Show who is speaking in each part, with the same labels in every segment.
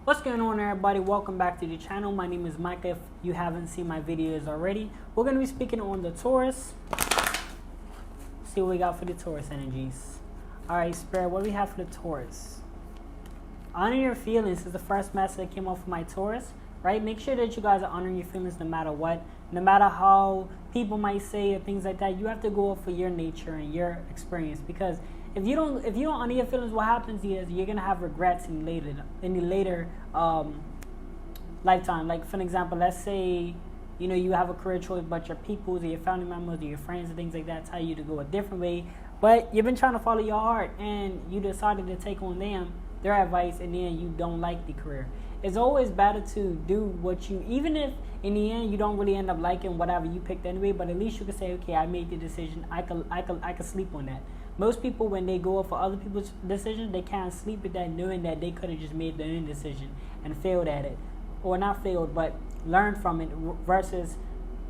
Speaker 1: What's going on, everybody? Welcome back to the channel. My name is Micah. If you haven't seen my videos already, we're going to be speaking on the Taurus. See what we got for the Taurus energies. Alright, Spirit, what do we have for the Taurus? Honor your feelings is the first message that came off of my Taurus, right? Make sure that you guys are honoring your feelings no matter what. No matter how people might say or things like that, you have to go off for your nature and your experience, because if you don't honor your feelings, what happens is you're gonna have regrets in the later lifetime. Like, for an example, let's say you have a career choice, but your peoples or your family members or your friends and things like that tell you to go a different way, but you've been trying to follow your heart and you decided to take on their advice, and then you don't like the career. It's always better to do what you, even if in the end you don't really end up liking whatever you picked anyway, but at least you can say, okay, I made the decision. I could sleep on that. Most people, when they go up for other people's decisions, they can't sleep with that, knowing that they could have just made their own decision and failed at it, or not failed, but learned from it, versus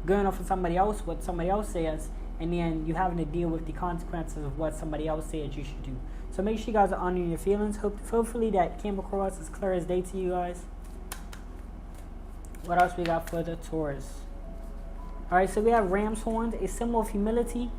Speaker 1: going off for somebody else, what somebody else says, and then you having to deal with the consequences of what somebody else said you should do. So make sure you guys are honoring your feelings. Hopefully that came across as clear as day to you guys. What else we got for the Taurus? Alright, so we have ram's horns, a symbol of humility,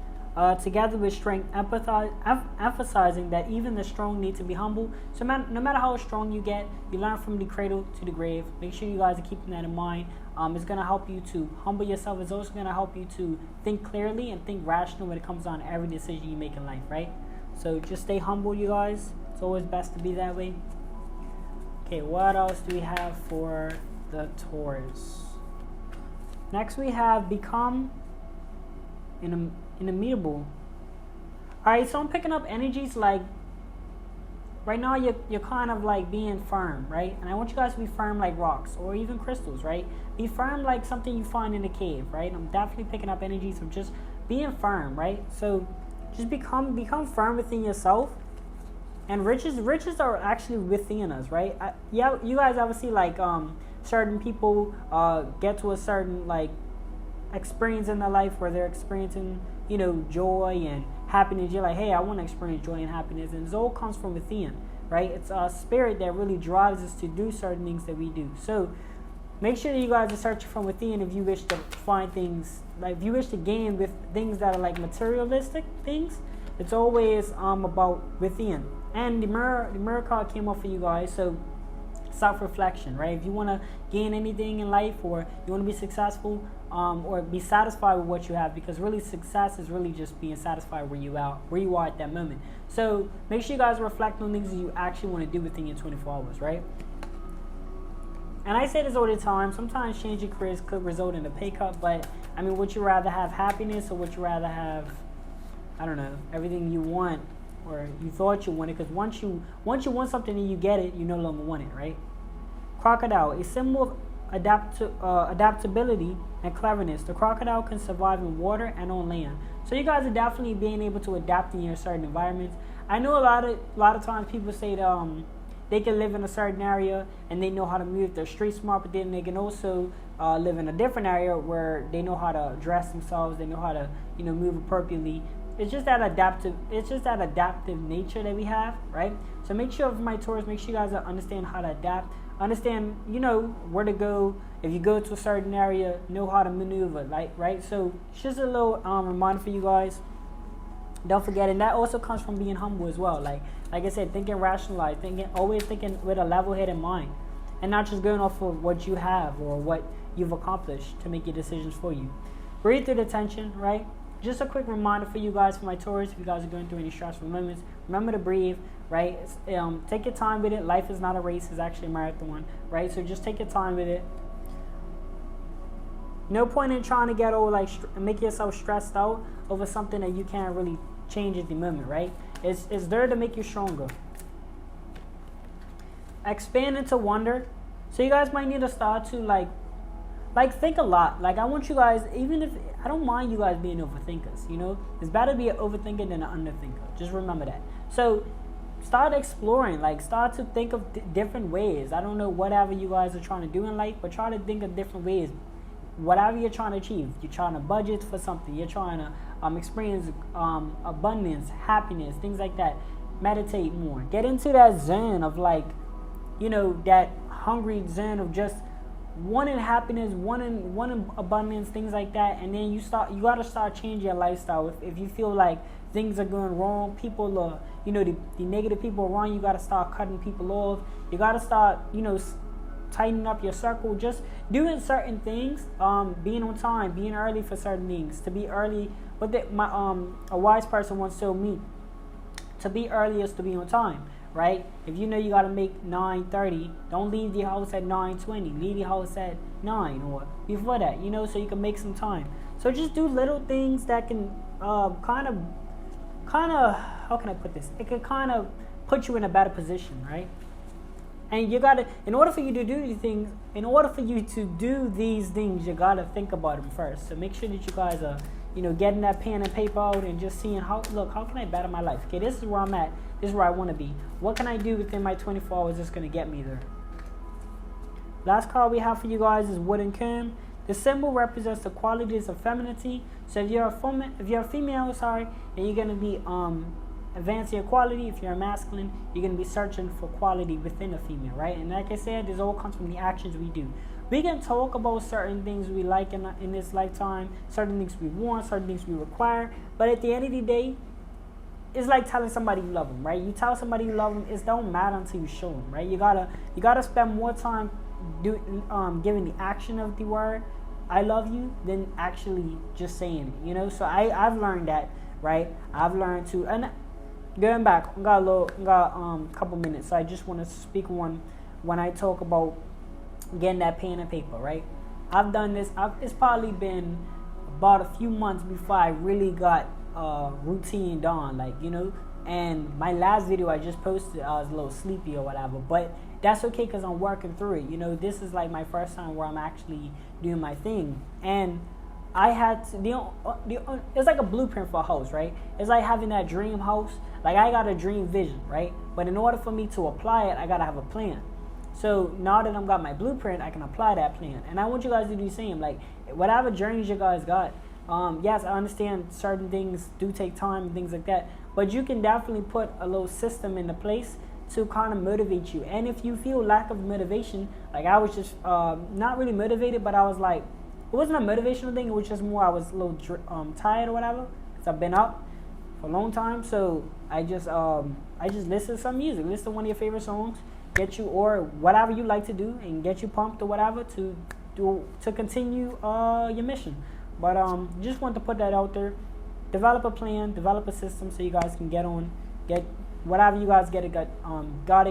Speaker 1: together with strength, emphasizing that even the strong need to be humble. So no matter how strong you get, you learn from the cradle to the grave. Make sure you guys are keeping that in mind. It's going to help you to humble yourself. It's also going to help you to think clearly and think rational when it comes on every decision you make in life, right? So just stay humble, you guys. It's always best to be that way. Okay, what else do we have for the Taurus? Next we have become immutable. Alright, so I'm picking up energies like right now you're kind of like being firm, right? And I want you guys to be firm like rocks or even crystals, right? Be firm like something you find in a cave, right? I'm definitely picking up energies of just being firm, right? So just become firm within yourself. And riches are actually within us, right? Yeah, you guys ever see like certain people get to a certain like experience in their life where they're experiencing joy and happiness. You're like, hey, I want to experience joy and happiness, and it all comes from within, right? It's our spirit that really drives us to do certain things that we do. So make sure that you guys are searching from within if you wish to find things, like if you wish to gain with things that are like materialistic things. It's always about within. And the mirror card came up for you guys, so self-reflection, right? If you want to gain anything in life, or you want to be successful, or be satisfied with what you have, because really success is really just being satisfied where you are at that moment. So make sure you guys reflect on things that you actually want to do within your 24 hours, right? And I say this all the time, sometimes changing careers could result in a pay cut, but I mean, would you rather have happiness, or would you rather have, I don't know, everything you want or you thought you wanted? Because once you want something and you get it, you no longer want it, right? Crocodile, a symbol of adaptability and cleverness. The crocodile can survive in water and on land. So you guys are definitely being able to adapt in your certain environments. I know a lot of times people say that they can live in a certain area and they know how to move. They're street smart, but then they can also live in a different area where they know how to dress themselves. They know how to move appropriately. It's just that adaptive nature that we have, right? So make sure, for my Taurus, make sure you guys understand how to adapt. Understand, where to go. If you go to a certain area, know how to maneuver, right? So it's just a little reminder for you guys. Don't forget, and that also comes from being humble as well. Like I said, thinking rationalized, always thinking with a level-headed mind, and not just going off of what you have or what you've accomplished to make your decisions for you. Breathe through the tension, right? Just a quick reminder for you guys, for my Taurus, if you guys are going through any stressful moments, remember to breathe, right? Take your time with it. Life is not a race, it's actually a marathon, right? So just take your time with it. No point in trying to get all make yourself stressed out over something that you can't really change at the moment, right? It's there to make you stronger. Expand into wonder. So you guys might need to start to like think a lot. Like, I want you guys, even if I don't mind you guys being overthinkers, it's better to be an overthinker than an underthinker. Just remember that. So start exploring, start to think of different ways. I don't know whatever you guys are trying to do in life, but try to think of different ways. Whatever you're trying to achieve, you're trying to budget for something, you're trying to experience abundance, happiness, things like that. Meditate more. Get into that zone of that hungry zen of just wanting happiness, wanting abundance, things like that, and then you gotta start changing your lifestyle. If you feel like things are going wrong, people are, the negative people around you, gotta start cutting people off. You gotta start, tightening up your circle, just doing certain things, being on time, being early for certain things. To be early, but a wise person once told me, to be early is to be on time. Right? If you know you gotta make 9:30, don't leave the house at 9:20. Leave the house at 9 or before that, so you can make some time. So just do little things that can kind of how can I put this? It can kind of put you in a better position, right? And you gotta, in order for you to do these things, you gotta think about them first. So make sure that you guys are, getting that pen and paper out and just seeing how can I better my life? Okay, this is where I'm at. This is where I want to be. What can I do within my 24 hours that's going to get me there? Last card we have for you guys is Wooden Comb. The symbol represents the qualities of femininity. So if you're a female, then you're going to be advancing your quality. If you're a masculine, you're going to be searching for quality within a female, right? And like I said, this all comes from the actions we do. We can talk about certain things we like in this lifetime, certain things we want, certain things we require, but at the end of the day, it's like telling somebody you love them, right? You tell somebody you love them, it don't matter until you show them, right? You gotta spend more time giving the action of the word "I love you" than actually just saying it, So I've learned that, right? I've learned to, and going back, I got a couple minutes, so I just want to speak one when I talk about getting that pen and paper, right? I've done this. It's probably been about a few months before I really got routine done, and my last video I just posted, I was a little sleepy or whatever, but that's okay because I'm working through it. This is like my first time where I'm actually doing my thing, and I had to, it's like a blueprint for a house, right? It's like having that dream house. Like I got a dream vision, right? But in order for me to apply it, I gotta have a plan. So now that I've got my blueprint, I can apply that plan. And I want you guys to do the same. Like, whatever journeys you guys got, yes, I understand certain things do take time and things like that, but you can definitely put a little system into place to kind of motivate you. And if you feel lack of motivation, like I was just not really motivated, but I was like, it wasn't a motivational thing, it was just more I was a little tired or whatever, because I've been up for a long time. So I just listen to some music, listen to one of your favorite songs, get you, or whatever you like to do, and get you pumped or whatever to continue your mission. But just want to put that out there. Develop a plan, develop a system so you guys can get whatever you guys gotta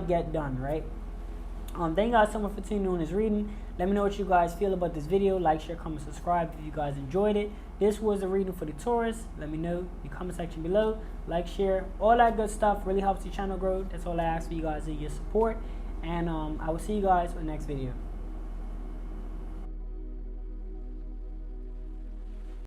Speaker 1: get done, right? Thank you guys so much for tuning in this reading. Let me know what you guys feel about this video. Like, share, comment, subscribe if you guys enjoyed it. This was a reading for the Taurus. Let me know in the comment section below. Like, share, all that good stuff really helps the channel grow. That's all I ask for you guys, is your support. And I will see you guys in the next video.